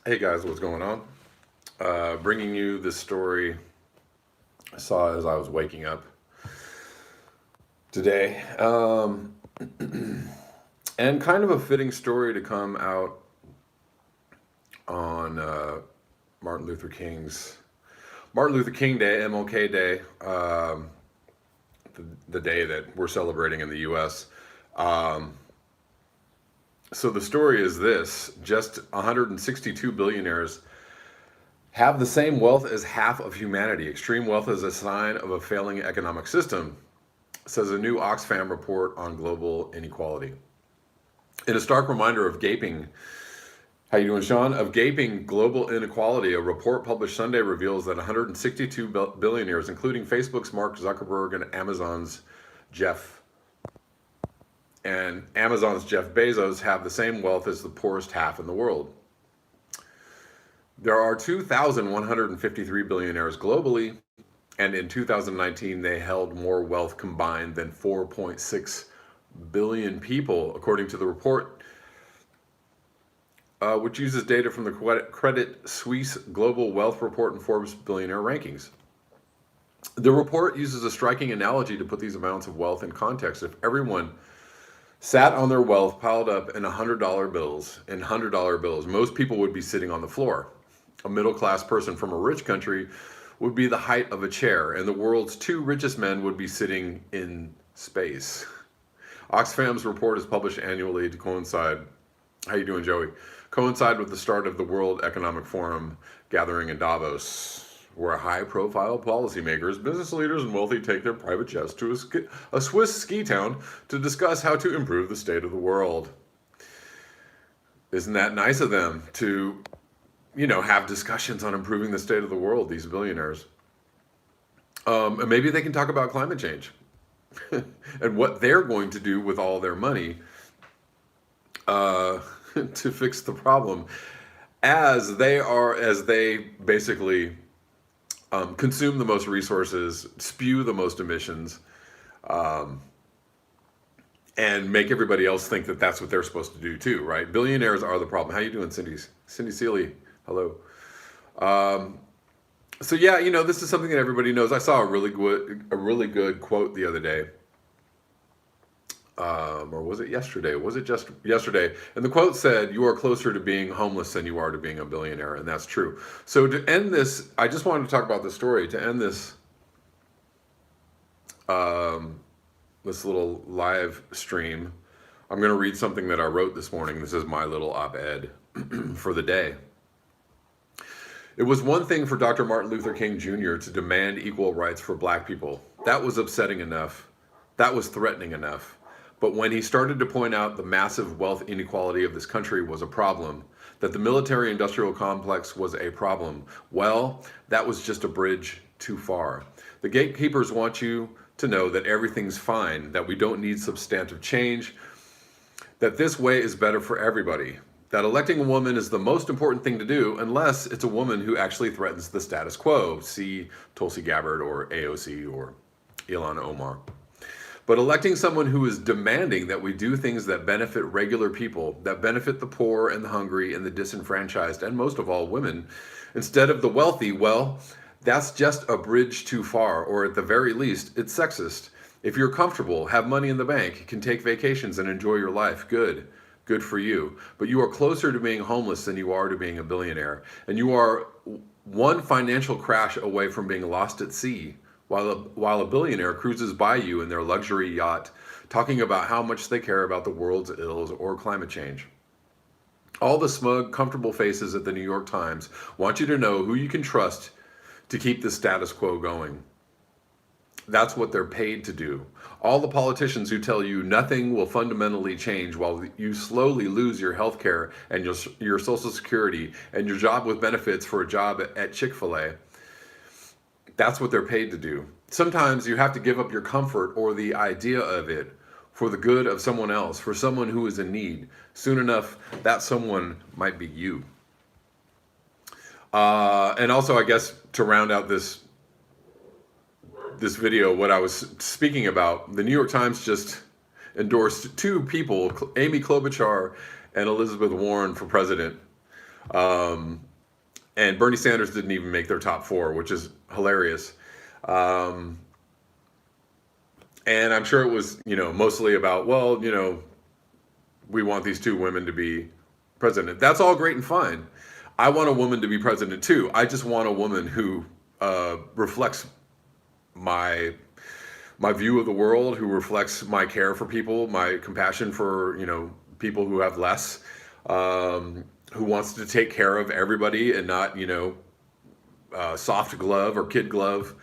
Hey guys, what's going on? Bringing you this story I saw as I was waking up today. And kind of a fitting story to come out on Martin Luther King's Martin Luther King Day, MLK Day, the day that we're celebrating in the U.S. Um, so the story is this: just 162 billionaires have the same wealth as half of humanity. Extreme wealth is a sign of a failing economic system, says a new Oxfam report on global inequality. In a stark reminder of gaping, how you doing, Sean? Of gaping global inequality, a report published Sunday reveals that 162 billionaires, including Facebook's Mark Zuckerberg Jeff and Amazon's Jeff Bezos, have the same wealth as the poorest half in the world. There are 2,153 billionaires globally, and in 2019, they held more wealth combined than 4.6 billion people, according to the report, which uses data from the Credit Suisse Global Wealth Report and Forbes Billionaire Rankings. The report uses a striking analogy to put these amounts of wealth in context. If everyone sat on their wealth piled up in $100 bills, most people would be sitting on the floor. A middle class person from a rich country would be the height of a chair, and the world's two richest men would be sitting in space. Oxfam's report is published annually to coincide. How you doing, Joey? Coincide with the start of the World Economic Forum gathering in Davos, where high-profile policymakers, business leaders, and wealthy take their private jets to a Swiss ski town to discuss how to improve the state of the world. Isn't that nice of them to, have discussions on improving the state of the world, these billionaires? And maybe they can talk about climate change and what they're going to do with all their money to fix the problem, as they basically consume the most resources, spew the most emissions, and make everybody else think that that's what they're supposed to do too, right? Billionaires are the problem. How you doing, Cindy Seeley? Hello. So yeah, this is something that everybody knows. I saw a really good quote the other day, or was it yesterday? Was it just yesterday? And the quote said, "You are closer to being homeless than you are to being a billionaire," and that's true. So to end this, I just wanted to talk about this story. To end this, this little live stream, I'm going to read something that I wrote this morning. This is my little op-ed for the day. It was one thing for Dr. Martin Luther King Jr. to demand equal rights for black people. That was upsetting enough. That was threatening enough. But when he started to point out the massive wealth inequality of this country was a problem, that the military-industrial complex was a problem, well, that was just a bridge too far. The gatekeepers want you to know that everything's fine, that we don't need substantive change, that this way is better for everybody, that electing a woman is the most important thing to do unless it's a woman who actually threatens the status quo. See Tulsi Gabbard or AOC or Ilhan Omar. But electing someone who is demanding that we do things that benefit regular people, that benefit the poor and the hungry and the disenfranchised, and most of all, women, instead of the wealthy, well, that's just a bridge too far, or at the very least, it's sexist. If you're comfortable, have money in the bank, can take vacations and enjoy your life, good. Good for you. But you are closer to being homeless than you are to being a billionaire. And you are one financial crash away from being lost at sea, while a billionaire cruises by you in their luxury yacht, talking about how much they care about the world's ills or climate change. All the smug, comfortable faces at the New York Times want you to know who you can trust to keep the status quo going. That's what they're paid to do. All the politicians who tell you nothing will fundamentally change while you slowly lose your health care and your Social Security and your job with benefits for a job at Chick-fil-A, that's what they're paid to do. Sometimes you have to give up your comfort or the idea of it for the good of someone else, for someone who is in need. Soon enough, that someone might be you. And also, I guess, to round out this video, what I was speaking about, the New York Times just endorsed two people, Amy Klobuchar and Elizabeth Warren, for president. And Bernie Sanders didn't even make their top four, which is hilarious. Um, and I'm sure it was, mostly about, well, we want these two women to be president. That's all great and fine. I want a woman to be president too. I just want a woman who reflects my my view of the world, who reflects my care for people, my compassion for people who have less, who wants to take care of everybody and not soft glove or kid glove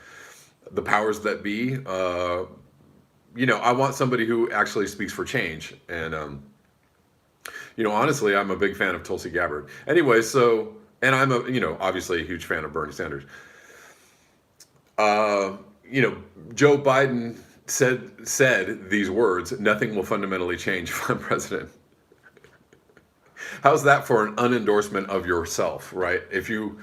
the powers that be. I want somebody who actually speaks for change. And honestly, I'm a big fan of Tulsi Gabbard. Anyway, and I'm obviously a huge fan of Bernie Sanders. Joe Biden said these words: "Nothing will fundamentally change if I'm president." How's that for an unendorsement of yourself, right? If you're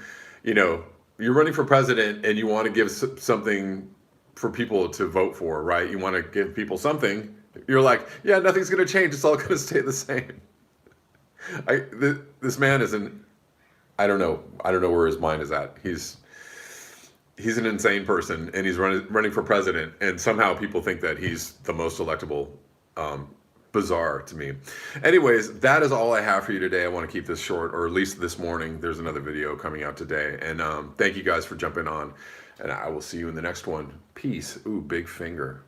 running for president and you want to give something for people to vote for, right? You want to give people something. You're like, yeah, nothing's going to change. It's all going to stay the same. This man is I don't know where his mind is at. He's an insane person, and he's running for president, and somehow people think that he's the most electable. Bizarre to me. Anyways, that is all I have for you today. I want to keep this short, or at least this morning. There's another video coming out today, and thank you guys for jumping on, and I will see you in the next one. Peace. Ooh, big finger.